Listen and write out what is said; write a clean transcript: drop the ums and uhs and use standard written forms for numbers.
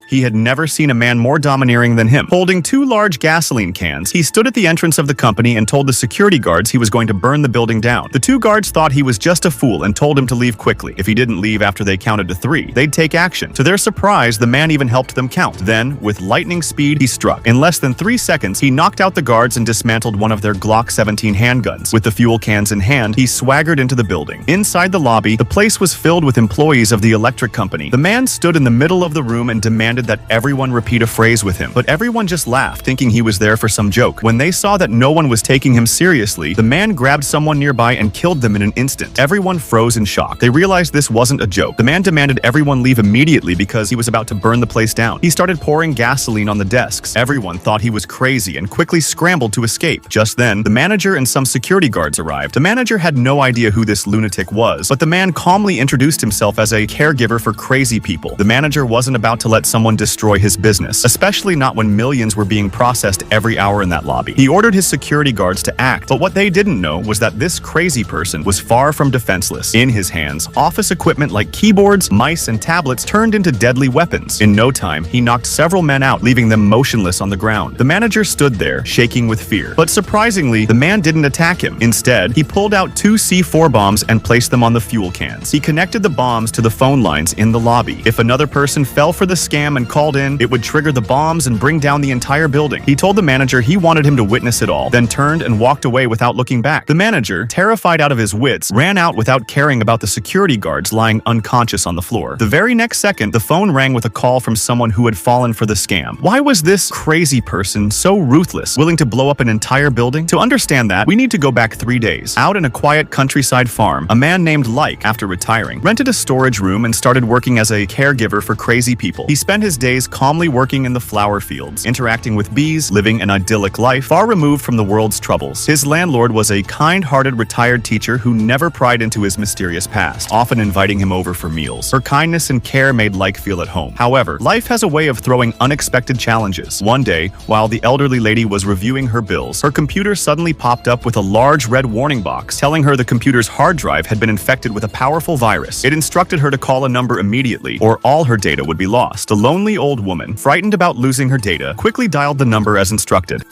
He had never seen a man more domineering than him. Holding 2 large gasoline cans, he stood at the entrance of the company and told the security guards he was going to burn the building down. The 2 guards thought he was just a fool and told him to leave quickly. If he didn't leave after they counted to 3, they'd take action. To their surprise, the man even helped them count. Then, with lightning speed, he struck. In less than 3 seconds, he knocked out the guards and dismantled one of their Glock 17 handguns. With the fuel cans in hand, he swaggered into the building. Inside the lobby, the place was filled with employees of the electric company. The man stood in the middle of the room and demanded that everyone repeat a phrase with him. But everyone just laughed, thinking he was there for some joke. When they saw that no one was taking him seriously, the man grabbed someone nearby and killed them in an instant. Everyone froze in shock. They realized this wasn't a joke. The man demanded everyone leave immediately because he was about to burn the place down. He started pouring gasoline on the desks. Everyone thought he was crazy and quickly scrambled to escape. Just then, the manager and some security guards arrived. The manager had no idea who this lunatic was, but the man calmly introduced himself as a caregiver for crazy people. The manager wasn't about to let someone destroy his business, especially not when millions were being processed every hour in that lobby. He ordered his security guards to act, but what they didn't know was that this crazy person was far from defenseless. In his hands, office equipment like keyboards, mice, and tablets turned into deadly weapons. In no time, he knocked several men out, leaving them motionless on the ground. The manager stood there, shaking with fear. But surprisingly, the man didn't attack him. Instead, he pulled out 2 C4 bombs and placed them on the fuel cans. He connected the bombs to the phone lines in the lobby. If another person fell for the scam and called in, it would trigger the bombs and bring down the entire building. He told the manager he wanted him to witness it all, then turned and walked away without looking back. The manager, terrified out of his wits, ran out without caring about the security guards lying unconscious on the floor. The very next second, the phone rang with a call from someone who had fallen for the scam. Why was this crazy person so ruthless, willing to blow up an entire building? To understand that, we need to go back 3 days. Out in a quiet countryside farm, a man named Like, after retiring, rented a storage room and started working as a caregiver for crazy people. He spent his days calmly working in the flower fields, interacting with bees, living an idyllic life, far removed from the world's troubles. His landlord was a kind-hearted retired teacher who never pried into his mysterious past, often inviting him over for meals. Her kindness and care made Like feel at home. However, life has a way of throwing unexpected challenges. One day, while the elderly lady was reviewing her bills, her computer suddenly popped up with a large red warning box telling her the computer's hard drive had been infected with a powerful virus. It instructed her to call a number immediately, or all her data would be lost. The lonely old woman, frightened about losing her data, quickly dialed the number as instructed.